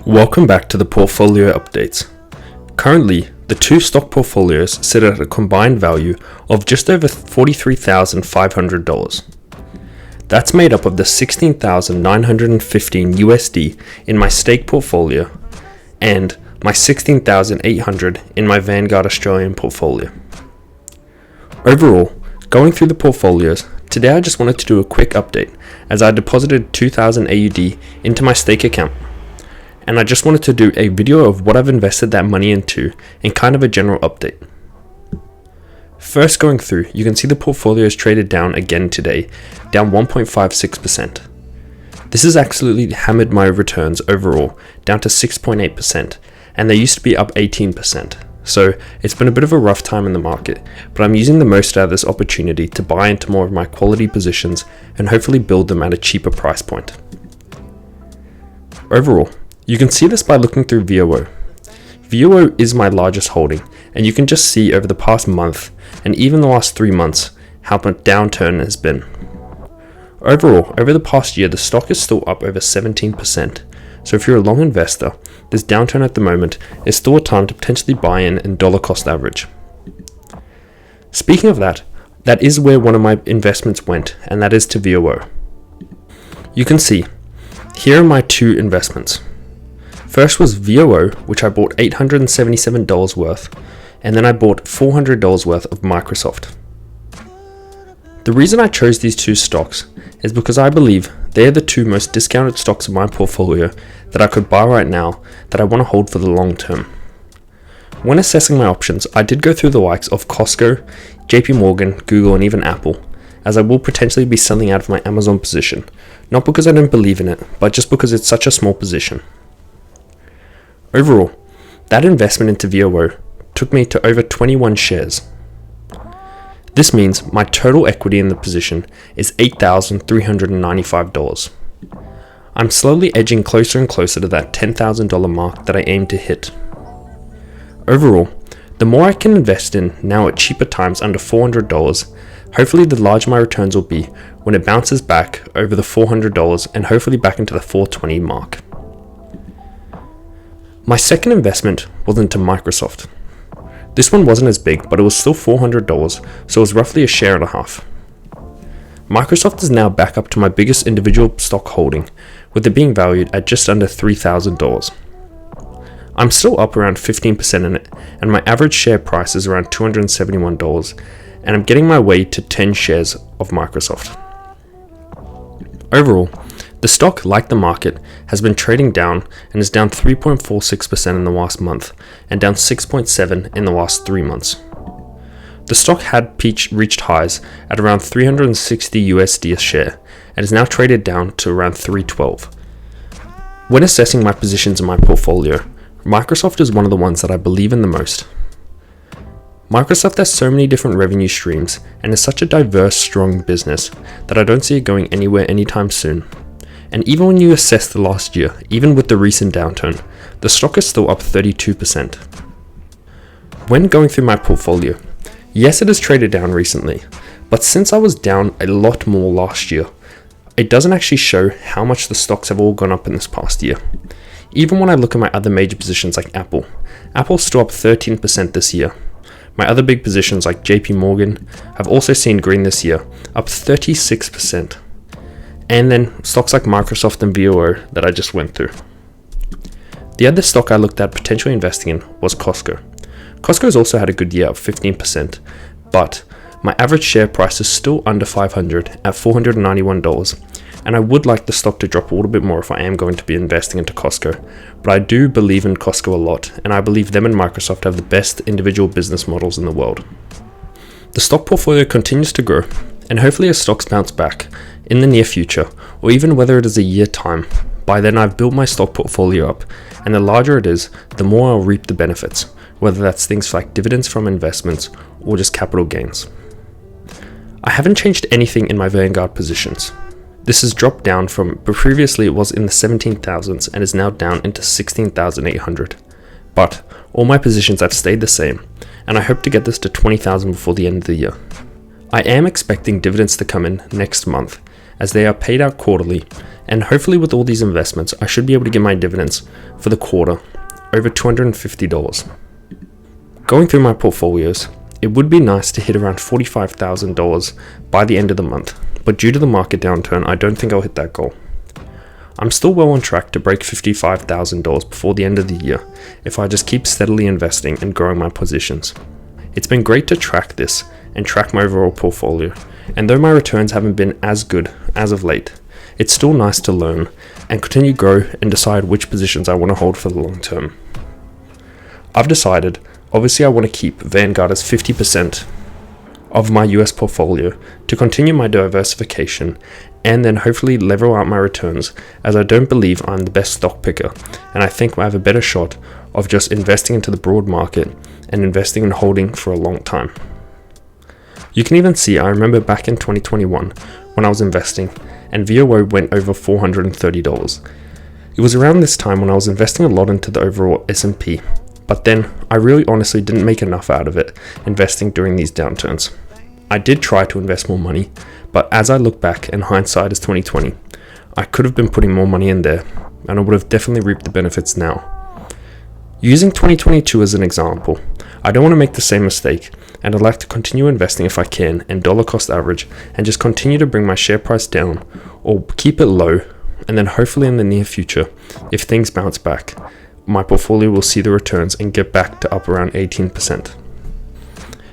Welcome back to the portfolio updates. Currently, the two stock portfolios sit at a combined value of just over $43,500. That's made up of the $16,915 USD in my stake portfolio and my $16,800 in my Vanguard Australian portfolio. Overall, going through the portfolios, today I just wanted to do a quick update as I deposited 2,000 AUD into my stake account. And I just wanted to do a video of what I've invested that money into and kind of a general update. First, going through, you can see the portfolio is traded down again today, down 1.56%. This has absolutely hammered my returns overall, down to 6.8%, and they used to be up 18%. So it's been a bit of a rough time in the market, but I'm using the most out of this opportunity to buy into more of my quality positions and hopefully build them at a cheaper price point. Overall, you can see this by looking through VOO. VOO is my largest holding, and you can just see over the past month and even the last 3 months how much downturn has been. Overall, over the past year, the stock is still up over 17%. So if you're a long investor, this downturn at the moment is still a time to potentially buy in and dollar cost average. Speaking of that is where one of my investments went, and that is to VOO. You can see, here are my two investments. First was VOO, which I bought $877 worth, and then I bought $400 worth of Microsoft. The reason I chose these two stocks is because I believe they are the two most discounted stocks in my portfolio that I could buy right now that I want to hold for the long term. When assessing my options, I did go through the likes of Costco, JP Morgan, Google, and even Apple, as I will potentially be selling out of my Amazon position, not because I don't believe in it, but just because it's such a small position. Overall, that investment into VOO took me to over 21 shares. This means my total equity in the position is $8,395. I'm slowly edging closer and closer to that $10,000 mark that I aim to hit. Overall, the more I can invest in now at cheaper times under $400, hopefully the larger my returns will be when it bounces back over the $400 and hopefully back into the $420 mark. My second investment was into Microsoft. This one wasn't as big, but it was still $400, so it was roughly a share and a half. Microsoft is now back up to my biggest individual stock holding, with it being valued at just under $3,000. I'm still up around 15% in it, and my average share price is around $271, and I'm getting my way to 10 shares of Microsoft. Overall, the stock, like the market, has been trading down and is down 3.46% in the last month and down 6.7% in the last 3 months. The stock had reached highs at around 360 USD a share and is now traded down to around 312. When assessing my positions in my portfolio, Microsoft is one of the ones that I believe in the most. Microsoft has so many different revenue streams and is such a diverse, strong business that I don't see it going anywhere anytime soon. And even when you assess the last year, even with the recent downturn, the stock is still up 32%. When going through my portfolio, yes, it has traded down recently, but since I was down a lot more last year, it doesn't actually show how much the stocks have all gone up in this past year. Even when I look at my other major positions like Apple's still up 13% this year. My other big positions like JP Morgan have also seen green this year, up 36%. And then stocks like Microsoft and VOO that I just went through. The other stock I looked at potentially investing in was Costco. Costco's also had a good year, up 15%, but my average share price is still under $500 at $491, and I would like the stock to drop a little bit more if I am going to be investing into Costco, but I do believe in Costco a lot, and I believe them and Microsoft have the best individual business models in the world. The stock portfolio continues to grow, and hopefully as stocks bounce back in the near future, or even whether it is a year time, by then I've built my stock portfolio up, and the larger it is, the more I'll reap the benefits, whether that's things like dividends from investments or just capital gains. I haven't changed anything in my Vanguard positions. This has dropped down from, but previously it was in the 17,000s and is now down into 16,800. But all my positions have stayed the same, and I hope to get this to 20,000 before the end of the year. I am expecting dividends to come in next month, as they are paid out quarterly, and hopefully with all these investments, I should be able to get my dividends for the quarter over $250. Going through my portfolios, it would be nice to hit around $45,000 by the end of the month, but due to the market downturn, I don't think I'll hit that goal. I'm still well on track to break $55,000 before the end of the year if I just keep steadily investing and growing my positions. It's been great to track this and track my overall portfolio, and though my returns haven't been as good as of late, it's still nice to learn and continue to grow and decide which positions I want to hold for the long term. I've decided, obviously I want to keep Vanguard as 50% of my US portfolio to continue my diversification and then hopefully level out my returns, as I don't believe I'm the best stock picker, and I think I have a better shot of just investing into the broad market and investing and holding for a long time. You can even see, I remember back in 2021 when I was investing and VOO went over $430. It was around this time when I was investing a lot into the overall S&P, but then I really honestly didn't make enough out of it investing during these downturns. I did try to invest more money, but as I look back and hindsight is 2020, I could have been putting more money in there and I would have definitely reaped the benefits now. Using 2022 as an example, I don't want to make the same mistake, and I'd like to continue investing if I can and dollar cost average and just continue to bring my share price down or keep it low, and then hopefully in the near future, if things bounce back, my portfolio will see the returns and get back to up around 18%.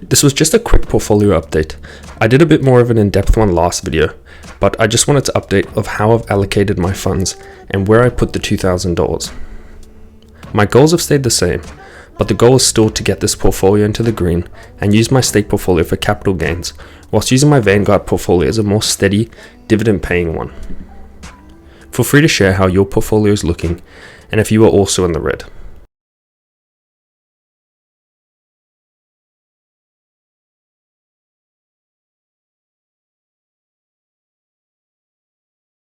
This was just a quick portfolio update. I did a bit more of an in-depth one last video, but I just wanted to update of how I've allocated my funds and where I put the $2,000. My goals have stayed the same, but the goal is still to get this portfolio into the green and use my stake portfolio for capital gains, whilst using my Vanguard portfolio as a more steady, dividend-paying one. Feel free to share how your portfolio is looking and if you are also in the red.